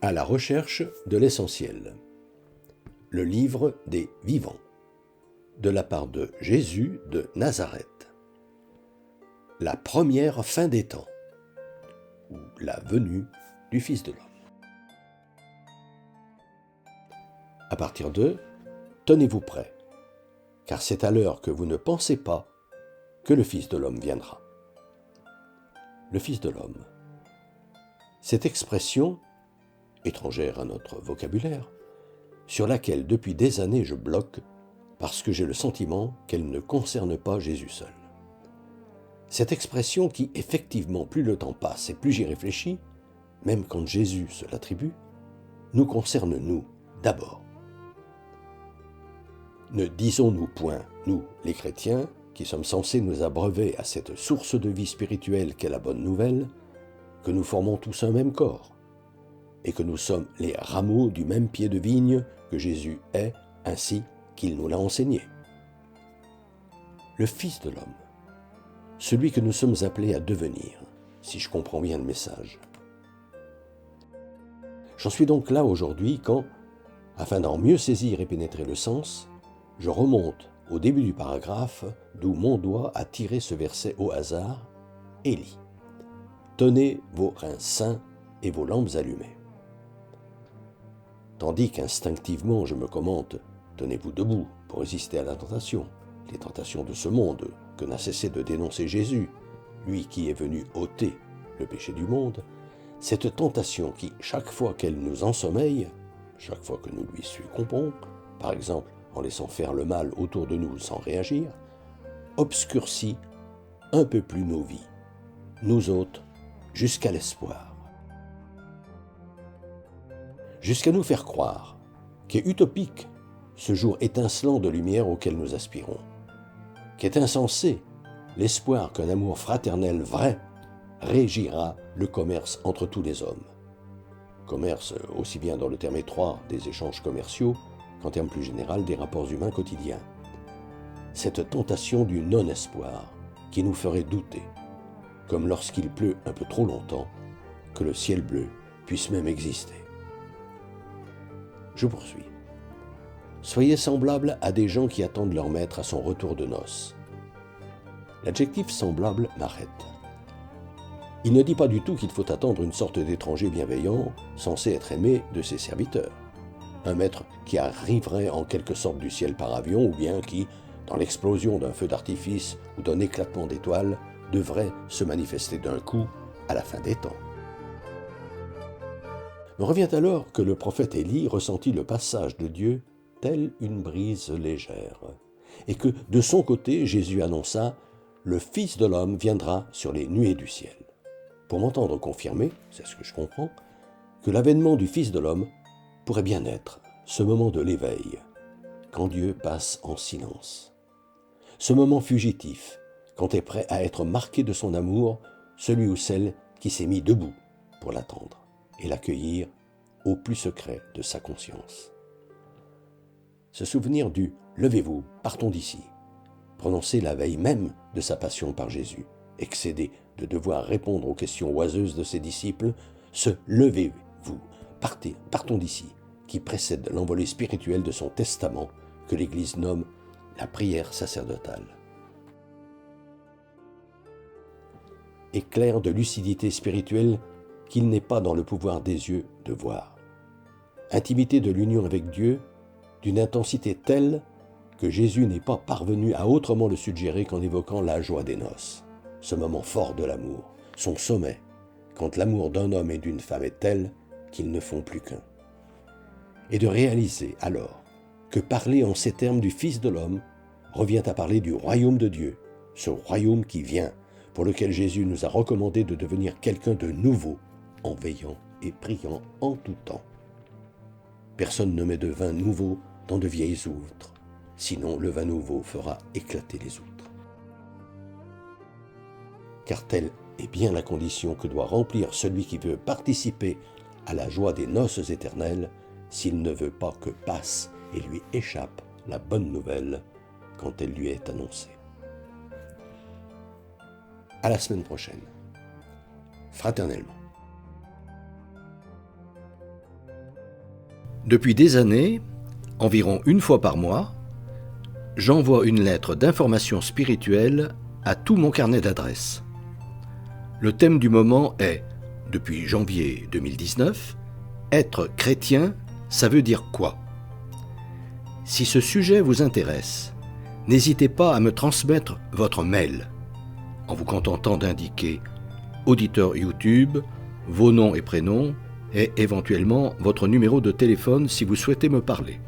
À la recherche de l'essentiel. Le livre des vivants. De la part de Jésus de Nazareth. La première fin des temps. Ou la venue du Fils de l'homme. À partir de « Tenez-vous prêts, car c'est à l'heure que vous ne pensez pas que le Fils de l'homme viendra. » Le Fils de l'homme. Cette expression, étrangère à notre vocabulaire, sur laquelle depuis des années je bloque parce que j'ai le sentiment qu'elle ne concerne pas Jésus seul. Cette expression qui, effectivement, plus le temps passe et plus j'y réfléchis, même quand Jésus se l'attribue, nous concerne nous d'abord. Ne disons-nous point, nous, les chrétiens, qui sommes censés nous abreuver à cette source de vie spirituelle qu'est la bonne nouvelle, que nous formons tous un même corps, et que nous sommes les rameaux du même pied de vigne que Jésus est, ainsi qu'il nous l'a enseigné. Le Fils de l'homme, celui que nous sommes appelés à devenir, si je comprends bien le message. J'en suis donc là aujourd'hui quand, afin d'en mieux saisir et pénétrer le sens, je remonte au début du paragraphe d'où mon doigt a tiré ce verset au hasard et lis. « Tenez vos reins sains et vos lampes allumées. » Tandis qu'instinctivement je me commente « Tenez-vous debout pour résister à la tentation, les tentations de ce monde que n'a cessé de dénoncer Jésus, lui qui est venu ôter le péché du monde, cette tentation qui, chaque fois qu'elle nous ensommeille, chaque fois que nous lui succombons, par exemple en laissant faire le mal autour de nous sans réagir, obscurcit un peu plus nos vies, nous autres, jusqu'à l'espoir. Jusqu'à nous faire croire qu'est utopique ce jour étincelant de lumière auquel nous aspirons, qu'est insensé l'espoir qu'un amour fraternel vrai régira le commerce entre tous les hommes. Commerce aussi bien dans le terme étroit des échanges commerciaux qu'en termes plus général des rapports humains quotidiens. Cette tentation du non-espoir qui nous ferait douter, comme lorsqu'il pleut un peu trop longtemps, que le ciel bleu puisse même exister. Je poursuis. Soyez semblables à des gens qui attendent leur maître à son retour de noces. L'adjectif semblable m'arrête. Il ne dit pas du tout qu'il faut attendre une sorte d'étranger bienveillant, censé être aimé de ses serviteurs. Un maître qui arriverait en quelque sorte du ciel par avion, ou bien qui, dans l'explosion d'un feu d'artifice ou d'un éclatement d'étoiles, devrait se manifester d'un coup à la fin des temps. Me revient alors que le prophète Élie ressentit le passage de Dieu telle une brise légère, et que, de son côté, Jésus annonça « Le Fils de l'homme viendra sur les nuées du ciel ». Pour m'entendre confirmer, c'est ce que je comprends, que l'avènement du Fils de l'homme pourrait bien être ce moment de l'éveil, quand Dieu passe en silence. Ce moment fugitif, quand est prêt à être marqué de son amour celui ou celle qui s'est mis debout pour l'attendre et l'accueillir au plus secret de sa conscience. Ce souvenir du « Levez-vous, partons d'ici », prononcé la veille même de sa passion par Jésus, excédé de devoir répondre aux questions oiseuses de ses disciples, ce « Levez-vous, partons d'ici », qui précède l'envolée spirituelle de son testament que l'Église nomme la prière sacerdotale. Éclair de lucidité spirituelle qu'il n'est pas dans le pouvoir des yeux de voir. Intimité de l'union avec Dieu d'une intensité telle que Jésus n'est pas parvenu à autrement le suggérer qu'en évoquant la joie des noces, ce moment fort de l'amour, son sommet, quand l'amour d'un homme et d'une femme est tel qu'ils ne font plus qu'un. Et de réaliser alors que parler en ces termes du Fils de l'homme revient à parler du royaume de Dieu, ce royaume qui vient, pour lequel Jésus nous a recommandé de devenir quelqu'un de nouveau, en veillant et priant en tout temps. Personne ne met de vin nouveau dans de vieilles outres, sinon le vin nouveau fera éclater les outres. Car telle est bien la condition que doit remplir celui qui veut participer à la joie des noces éternelles, s'il ne veut pas que passe et lui échappe la bonne nouvelle quand elle lui est annoncée. À la semaine prochaine, fraternellement. Depuis des années, environ une fois par mois, j'envoie une lettre d'information spirituelle à tout mon carnet d'adresses. Le thème du moment est, depuis janvier 2019, être chrétien, ça veut dire quoi? Si ce sujet vous intéresse, n'hésitez pas à me transmettre votre mail en vous contentant d'indiquer auditeur YouTube, vos noms et prénoms et éventuellement votre numéro de téléphone si vous souhaitez me parler.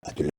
À de